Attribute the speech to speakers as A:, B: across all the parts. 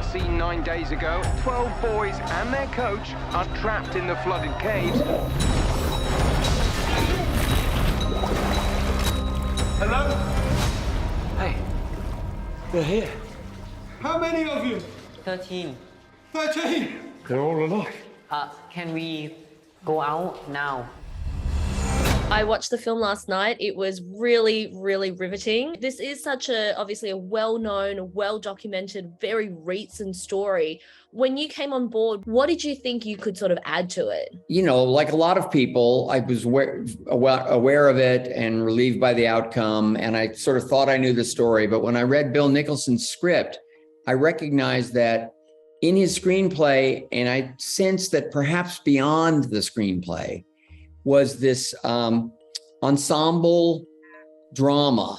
A: last seen 9 days ago, 12 boys and their coach are trapped in the flooded caves.
B: Hello?
C: Hey, they're here.
B: How many of you?
D: 13.
B: 13?
C: They're all alive.
D: Can we go out now?
E: I watched the film last night. It was really, really riveting. This is obviously a well-known, well-documented, very recent story. When you came on board, what did you think you could sort of add to it?
F: You know, like a lot of people, I was aware of it and relieved by the outcome. And I sort of thought I knew the story. But when I read Bill Nicholson's script, I recognized that in his screenplay, and I sensed that perhaps beyond the screenplay, was this ensemble drama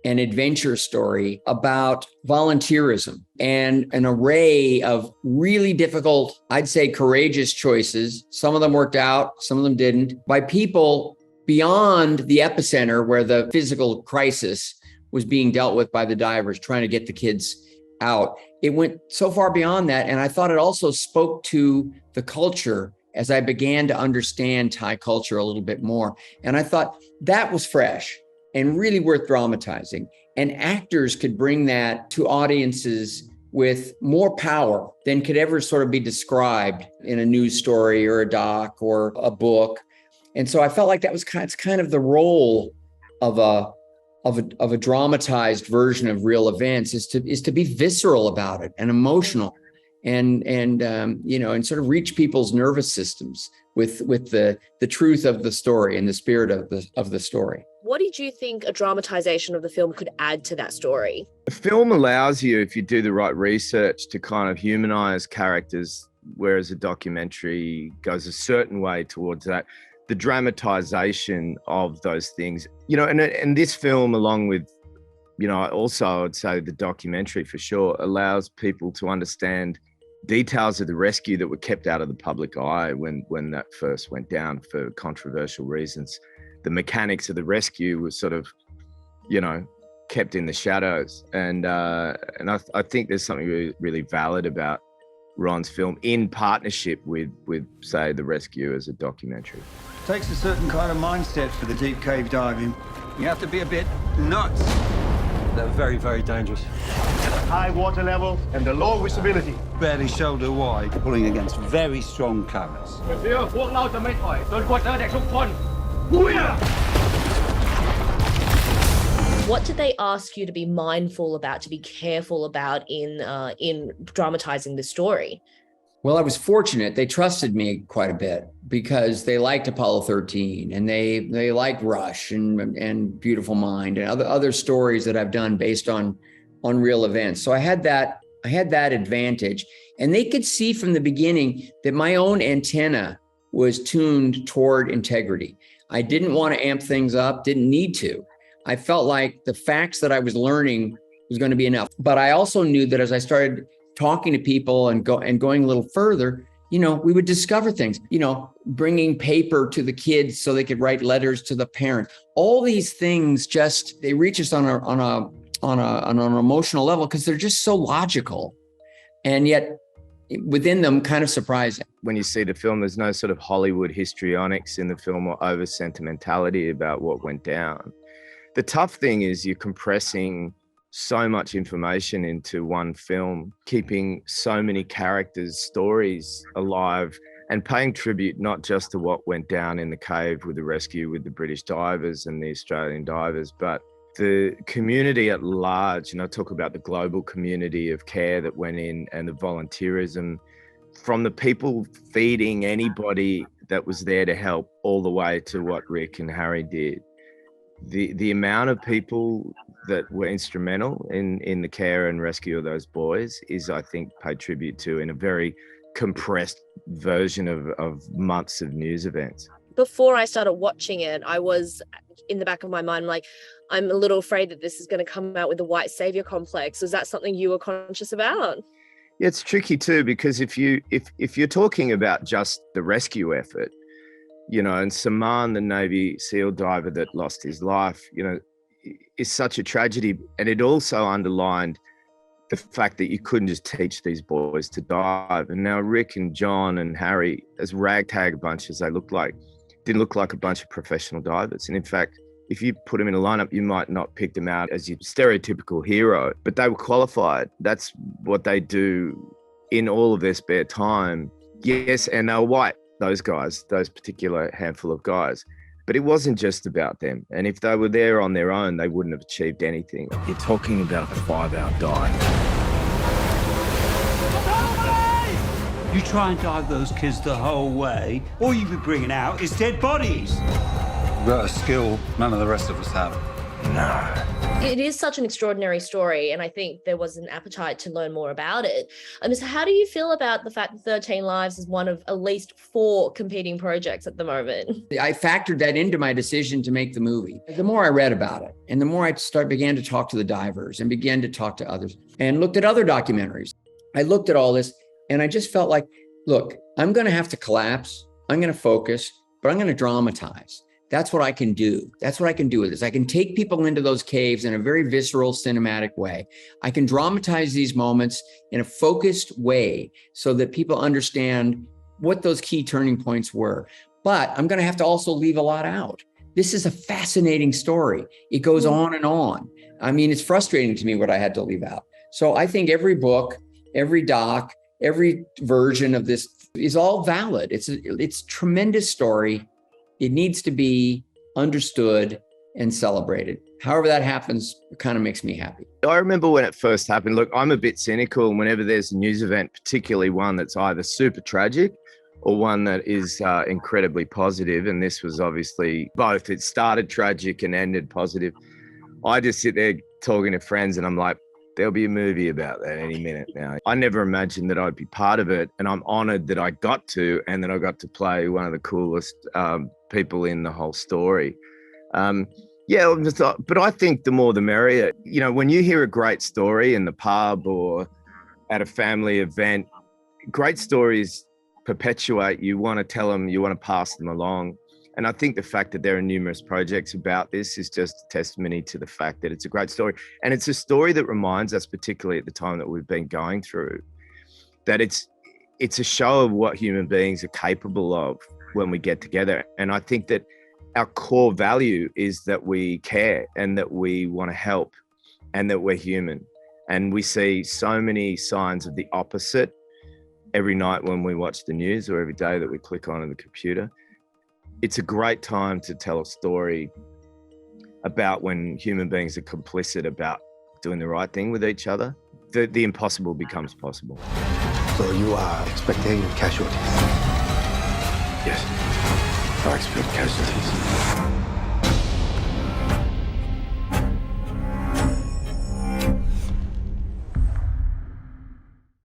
F: and adventure story about volunteerism and an array of really difficult, I'd say courageous choices. Some of them worked out, some of them didn't, by people beyond the epicenter where the physical crisis was being dealt with by the divers trying to get the kids out. It went so far beyond that. And I thought it also spoke to the culture as I began to understand Thai culture a little bit more. And I thought that was fresh and really worth dramatizing. And actors could bring that to audiences with more power than could ever sort of be described in a news story or a doc or a book. And so I felt like that was kind of the role of a dramatized version of real events is to be visceral about it and emotional. And sort of reach people's nervous systems with the truth of the story and the spirit of the story.
E: What did you think a dramatization of the film could add to that story?
G: The film allows you, if you do the right research, to kind of humanize characters, whereas a documentary goes a certain way towards that. The dramatization of those things, and this film, along with, also I would say the documentary for sure, allows people to understand details of the rescue that were kept out of the public eye when that first went down for controversial reasons. The mechanics of the rescue was sort of, kept in the shadows. And I think there's something really, really valid about Ron's film in partnership with say, The Rescue as a documentary.
B: It takes a certain kind of mindset for the deep cave diving. You have to be a bit nuts.
C: They're very, very dangerous.
H: High water level and the low visibility.
B: Barely shoulder wide, pulling against very strong currents.
E: What did they ask you to be mindful about, to be careful about in dramatizing the story?
F: Well, I was fortunate. They trusted me quite a bit because they liked Apollo 13 and they liked Rush and Beautiful Mind and other stories that I've done based on real events. So I had that advantage. And they could see from the beginning that my own antenna was tuned toward integrity. I didn't want to amp things up, didn't need to. I felt like the facts that I was learning was going to be enough. But I also knew that as I started talking to people and going a little further, we would discover things, bringing paper to the kids so they could write letters to the parent. All these things they reach us on an emotional level because they're just so logical and yet within them kind of surprising.
G: When you see the film, there's no sort of Hollywood histrionics in the film or over sentimentality about what went down. The tough thing is you're compressing so much information into one film, keeping so many characters' stories alive and paying tribute not just to what went down in the cave with the rescue with the British divers and the Australian divers, but the community at large. Talk about the global community of care that went in and the volunteerism from the people feeding anybody that was there to help all the way to what Rick and Harry did. The amount of people that were instrumental in the care and rescue of those boys is, I think, paid tribute to in a very compressed version of months of news events.
E: Before I started watching it, I was in the back of my mind, like, I'm a little afraid that this is going to come out with the white savior complex. Was that something you were conscious about?
G: Yeah, it's tricky too, because if you're talking about just the rescue effort, and Saman, the Navy SEAL diver that lost his life, is such a tragedy. And it also underlined the fact that you couldn't just teach these boys to dive. And now Rick and John and Harry, as ragtag a bunch as they looked like, didn't look like a bunch of professional divers. And in fact, if you put them in a lineup, you might not pick them out as your stereotypical hero, but they were qualified. That's what they do in all of their spare time. Yes, and they were white, those guys, those particular handful of guys. But it wasn't just about them. And if they were there on their own, they wouldn't have achieved anything.
I: You're talking about a 5-hour dive.
B: You try and dive those kids the whole way, all you'll be bringing out is dead bodies.
J: You've got a skill none of the rest of us have.
I: No.
E: It is such an extraordinary story, and I think there was an appetite to learn more about it. So how do you feel about the fact that 13 Lives is one of at least 4 competing projects at the moment?
F: I factored that into my decision to make the movie. The more I read about it, and the more I began to talk to the divers and began to talk to others and looked at other documentaries. I looked at all this and I just felt like, look, I'm going to have to collapse. I'm going to focus, but I'm going to dramatize. That's what I can do. That's what I can do with this. I can take people into those caves in a very visceral, cinematic way. I can dramatize these moments in a focused way so that people understand what those key turning points were. But I'm going to have to also leave a lot out. This is a fascinating story. It goes on and on. I mean, it's frustrating to me what I had to leave out. So I think every book, every doc, every version of this is all valid. It's a tremendous story. It needs to be understood and celebrated. However that happens, it kind of makes me happy.
G: I remember when it first happened. Look, I'm a bit cynical, and whenever there's a news event, particularly one that's either super tragic or one that is incredibly positive, and this was obviously both. It started tragic and ended positive. I just sit there talking to friends and I'm like, there'll be a movie about that any minute now. I never imagined that I'd be part of it, and I'm honored that I got to, and that I got to play one of the coolest people in the whole story. But I think the more the merrier. You know, when you hear a great story in the pub or at a family event, great stories perpetuate. You want to tell them, you want to pass them along. And I think the fact that there are numerous projects about this is just a testimony to the fact that it's a great story. And it's a story that reminds us, particularly at the time that we've been going through, that it's a show of what human beings are capable of when we get together. And I think that our core value is that we care and that we want to help and that we're human. And we see so many signs of the opposite every night when we watch the news, or every day that we click on the computer. It's a great time to tell a story about when human beings are complicit about doing the right thing with each other. The impossible becomes possible.
I: So you are expecting casualties? Yes, I expect casualties.